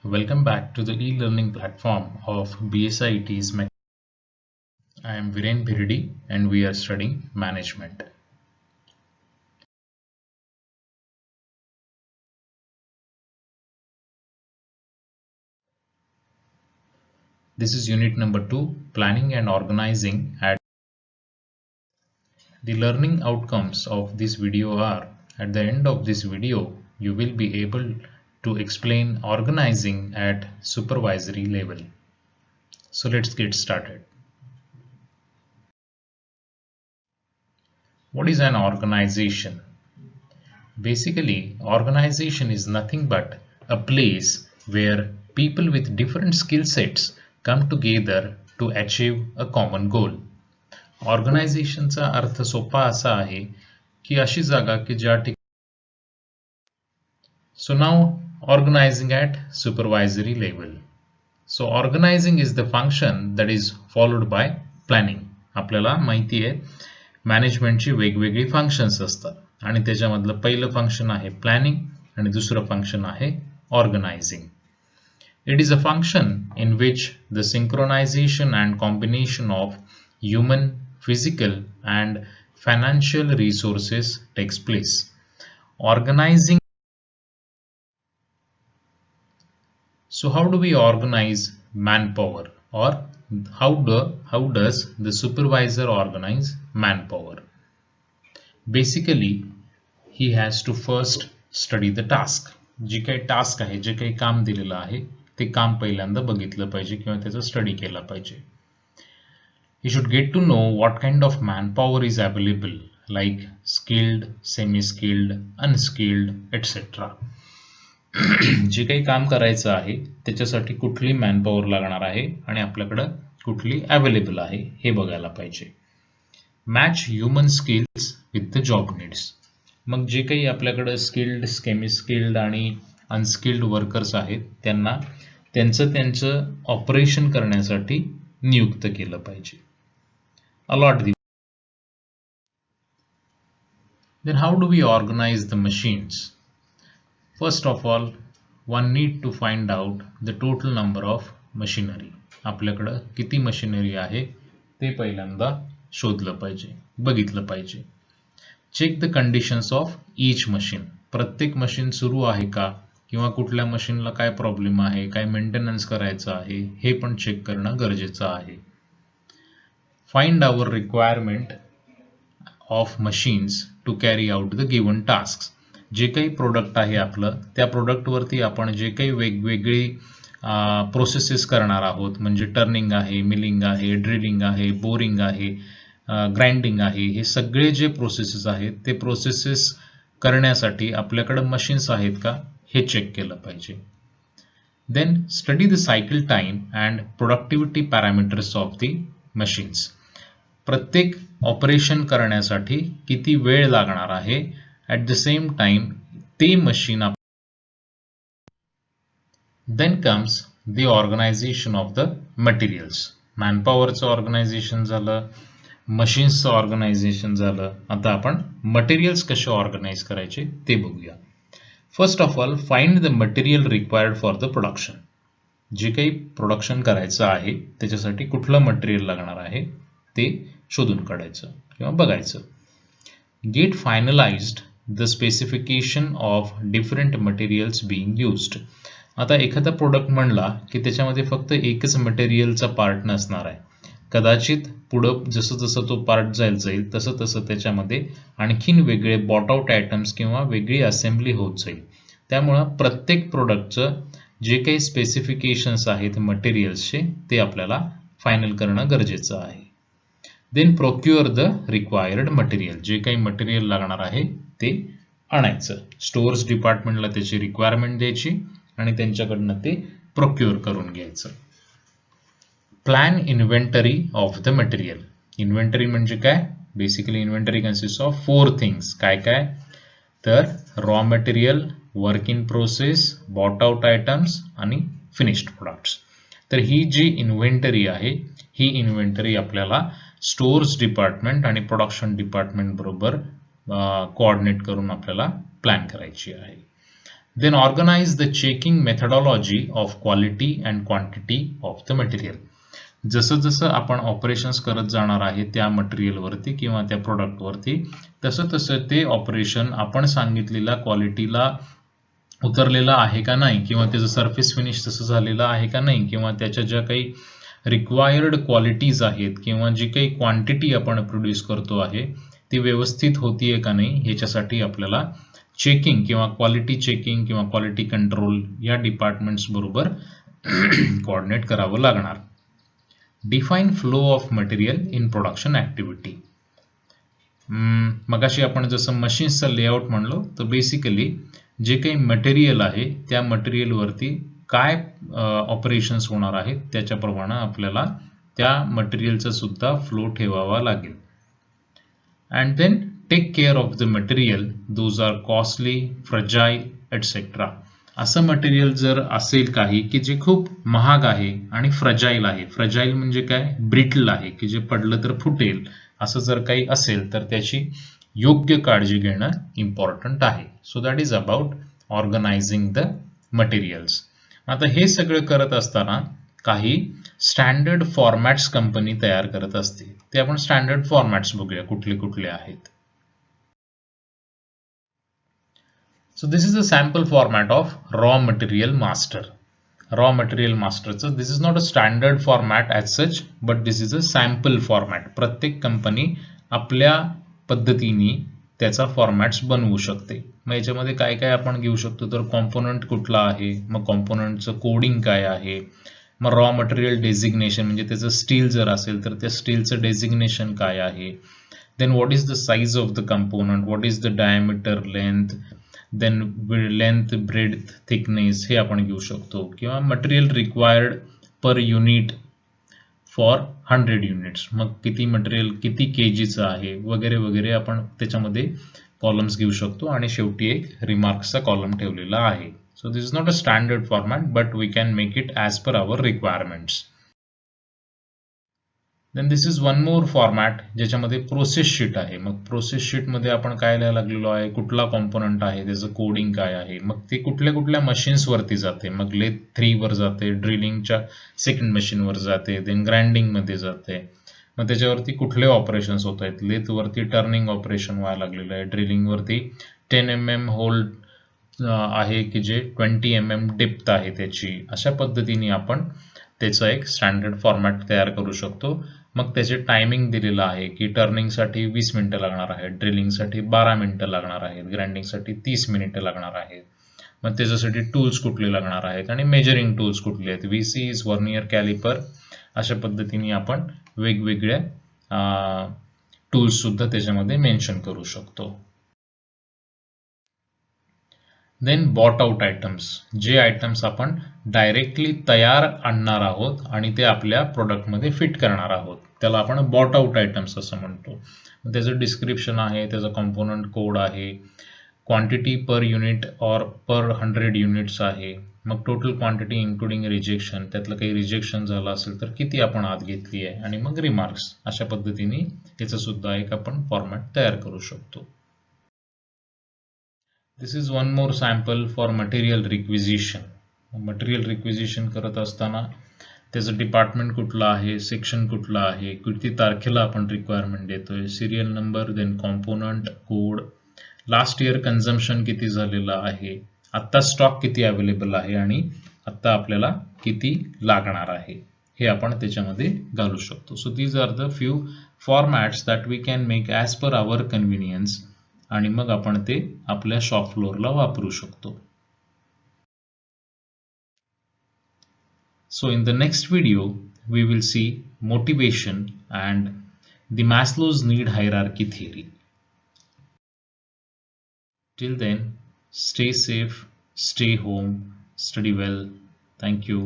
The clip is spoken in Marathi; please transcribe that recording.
Welcome back to the e-learning platform of BSIT's I am Viren Birdi and we are studying management. This is unit number 2, planning and organizing. The learning outcomes of this video are, at the end of this video, you will be able to explain organizing at supervisory level. So let's get started. What is an organization? Basically, organization is nothing but a place where people with different skill sets come together to achieve a common goal. ऑर्गनायझेशनचा अर्थ सोपा असा आहे की अशी जागा की ज्या ठिकाणी So now organizing at supervisory level. So organizing is the function that is followed by planning. आपल्याला माहिती आहे मॅनेजमेंटची वेगवेगळी फंक्शन्स असतात आणि त्याच्यामधलं पहिलं फंक्शन आहे प्लॅनिंग आणि दुसरं फंक्शन आहे organising. It is a function in which the synchronization and combination of human, physical and financial resources takes place. Organizing. So how do we organize manpower, or how does the supervisor organize manpower? Basically, he has to first study the task. जी काही टास्क आहे, जे काही काम दिलेलं आहे ते काम पहिल्यांदा बघितलं पाहिजे किंवा त्याचा स्टडी केला पाहिजे. He should get to know what kind of manpower is available, like skilled, semi-skilled, unskilled, etc. जे काही काम करायचं आहे त्याच्यासाठी कुठली मॅनपॉवर लागणार आहे आणि आपल्याकडं कुठली अवेलेबल आहे हे बघायला पाहिजे. Match human skills with the job needs. मग जे काही आपल्याकडं स्किल्ड, सेमी स्किल्ड आणि अनस्किल्ड वर्कर्स आहेत त्यांना त्यांचं ऑपरेशन करण्यासाठी नियुक्त केलं पाहिजे. Allot the. Then how do we organize the machines? First of all, one need to find out the total number of machinery. आपल्याकडं किती मशिनरी आहे ते पहिल्यांदा शोधलं पाहिजे, बघितलं पाहिजे. Check the conditions of each machine. प्रत्येक मशीन सुरू आहे का किंवा कुठल्या मशीनला काय प्रॉब्लेम आहे, काय मेंटेनन्स करायचं आहे हे पण चेक करणं गरजेचं आहे. Find our requirement of machines to carry out the given task. जे काही प्रोडक्ट आहे आपलं त्या प्रोडक्टवरती आपण जे काही वेगवेगळी प्रोसेसेस करणार आहोत, म्हणजे टर्निंग आहे, मिलिंग आहे, ड्रिलिंग आहे, बोरिंग आहे, ग्राइंडिंग आहे, हे सगळे जे प्रोसेसेस आहेत ते प्रोसेसेस करण्यासाठी आपल्याकडे मशीन्स आहेत का हे चेक केलं पाहिजे. Then study the cycle time and productivity parameters of the machines. प्रत्येक ऑपरेशन करण्यासाठी किती वेळ लागणार आहे, ॲट द सेम टाइम ते machine. Then comes the organisation of the materials. मॅनपॉवरचं ऑर्गनायझेशन झालं, मशीन्सचं ऑर्गनायझेशन झालं. आता आपण मटेरियल्स कसे ऑर्गनाइज करायचे ते बघूया. First of all, find the material required for the production. जे काही प्रोडक्शन करायचं आहे त्याच्यासाठी कुठलं मटेरियल लागणार आहे ते शोधून काढायचं किंवा बघायचं. Get finalised the specification of different materials being used. आता एखादा प्रोडक्ट म्हणला की त्याच्यामध्ये फक्त एकच मटेरियलचा पार्ट नसणार आहे. कदाचित पुढं जसं जसं तो पार्ट जाईल तसं तसं त्याच्यामध्ये आणखीन वेगळे बॉट आउट आयटम्स किंवा वेगळी असेंब्ली होत जाईल. त्यामुळं प्रत्येक प्रोडक्टचं जे काही स्पेसिफिकेशन्स आहेत मटेरियल्सचे ते आपल्याला फायनल करणं गरजेचं आहे. Then procure the required material. जे काही मटेरियल लागणार आहे ते आणायचं. स्टोअर्स डिपार्टमेंटला त्याची रिक्वायरमेंट द्यायची आणि त्यांच्याकडनं ते प्रोक्युअर करून घ्यायचं. Plan inventory of the material. Inventory म्हणजे काय? Basically inventory consist of 4 things. काय काय? तर raw material, work in process, bought out items आणि फिनिश्ड प्रोडक्ट्स. तर ही जी इन्व्हेंटरी आहे ही इन्व्हेंटरी आपल्याला स्टोअर्स डिपार्टमेंट आणि प्रोडक्शन डिपार्टमेंट बरोबर कोऑर्डिनेट करून आपल्याला प्लॅन करायची आहे. Then organize the checking methodology of quality and quantity of the material. जसं जसं आपण ऑपरेशन्स करत जाणार आहे त्या मटेरियलवरती किंवा त्या प्रोडक्टवरती, तसं तसं ते ऑपरेशन आपण सांगितलेल्या क्वालिटीला उतरलेलं आहे का नाही, किंवा त्याचं सरफेस फिनिश तसं झालेलं आहे का नाही, किंवा त्याच्या ज्या काही रिक्वायर्ड क्वालिटीज आहेत किंवा जी काही क्वांटिटी आपण प्रोड्यूस करतो आहे ती व्यवस्थित होतीये का नाही, ह्याच्यासाठी आपल्याला चेकिंग किंवा क्वालिटी चेकिंग किंवा क्वालिटी कंट्रोल या डिपार्टमेंट्स बरोबर कोऑर्डिनेट करावं लागणार. Define flow of material in production activity. मगाशी आपण जसं मशीन्सचा लेआउट म्हणलो, तर बेसिकली जे काही मटेरियल आहे त्या मटेरियलवरती काय ऑपरेशन्स होणार आहेत त्याच्याप्रमाणे आपल्याला त्या मटेरियलचा सुद्धा फ्लो ठेवावा लागेल. And then take care of the material those are costly, fragile etcetera. असं मटेरियल जर असेल काही की जे खूप महाग आहे आणि फ्रजाईल आहे, फ्रजाईल म्हणजे काय, ब्रिटल आहे की जे पडलं तर फुटेल, असं जर काही असेल तर त्याची योग्य काळजी घेणं इम्पॉर्टंट आहे. So that is about organising the materials. आता हे सगळं करत असताना काही स्टँडर्ड फॉर्मॅट्स कंपनी तयार करत असते. ते आपण स्टँडर्ड फॉर्मॅट्स बघूया कुठले कुठले आहेत. So this is a sample format of raw material master. Raw material masterचं this is not a standard format as such, but this is a sample format. प्रत्येक कंपनी आपल्या पद्धतीने त्याचा फॉर्मॅट्स बनवू शकते. मग याच्यामध्ये काय काय आपण घेऊ शकतो, तर कॉम्पोनंट कुठला आहे, मग कॉम्पोनंटचं कोडिंग काय आहे, मग रॉ मटेरियल डेझिग्नेशन म्हणजे त्याचं स्टील जर असेल तर त्या स्टीलचं डेझिग्नेशन काय आहे, then what is the size of the component, what is the diameter, length, then length, breadth, thickness हे आपण घेऊ शकतो, किंवा material required per unit for 100 units, मग किती मटेरियल किती केजीचं आहे वगैरे वगैरे आपण त्याच्यामध्ये कॉलम्स घेऊ शकतो. आणि शेवटी एक रिमार्क्सचा कॉलम ठेवलेला आहे. So this is not a standard format but we can make it as per our requirements. Then this is one more format ज्याच्यामध्ये प्रोसेस शीट आहे. मग प्रोसेस शीटमध्ये आपण काय लिहायला लागलेलो आहे, कुठला कॉम्पोनंट आहे, त्याचं कोडिंग काय आहे, मग ते कुठल्या कुठल्या मशीन्सवरती जाते, मग लेथ 3 वर जाते, ड्रिलिंगच्या सेकंड मशीनवर जाते, देन ग्राइंडिंगमध्ये जाते, मग त्याच्यावरती कुठले ऑपरेशन्स होत आहेत, लेथवरती टर्निंग ऑपरेशन व्हायला लागलेलं आहे, ड्रिलिंगवरती 10 mm होल आहे की जे 20 mm डेप्थ आहे त्याची. अशा पद्धतीने आपण त्याचा एक स्टँडर्ड फॉर्मॅट तयार करू शकतो. मग त्याचे टायमिंग दिलेलं आहे की टर्निंगसाठी 20 मिनिटं लागणार आहेत, ड्रिलिंगसाठी 12 मिनिटं लागणार आहेत, ग्राइंडिंगसाठी 30 मिनिटं लागणार आहेत. मग त्याच्यासाठी टूल्स कुठले लागणार आहेत आणि मेजरिंग टूल्स कुठले आहेत, व्हीसीज, व्हर्नियर कॅलिपर, अशा पद्धतीने आपण वेगवेगळ्या टूल्स सुद्धा त्याच्यामध्ये मेन्शन करू शकतो. देन बॉट आउट आयटम्स, जे आयटम्स आपण डायरेक्टली तयार आणणार आहोत आणि ते आपल्या प्रोडक्टमध्ये फिट करणार आहोत, त्याला आपण बॉट आउट आयटम्स असं म्हणतो. त्याचं डिस्क्रिप्शन आहे, त्याचा कॉम्पोनंट कोड आहे, क्वांटिटी पर युनिट और पर 100 युनिट्स आहे, मग टोटल क्वांटिटी इन्क्लुडिंग रिजेक्शन, त्यातलं काही रिजेक्शन झालं असेल तर किती आपण आत घेतली आहे, आणि मग रिमार्क्स. अशा पद्धतीने याचं सुद्धा एक आपण फॉर्मॅट तयार करू शकतो. This is one more sample for material requisition. Material requisition करत असताना त्याचं डिपार्टमेंट कुठलं आहे, सेक्शन कुठलं आहे, किती तारखेला आपण रिक्वायरमेंट देतोय, serial number, then component code, last year consumption किती झालेलं आहे, आत्ता स्टॉक किती अवेलेबल आहे आणि आत्ता आपल्याला किती लागणार आहे, हे आपण त्याच्यामध्ये घालू शकतो. So these are the few formats that we can make as per our convenience, आणि मग आपण ते आपल्या शॉप फ्लोअरला वापरू शकतो. So in the next video, we will see motivation and the Maslow's need hierarchy theory. Till then, stay safe, stay home, study well. Thank you.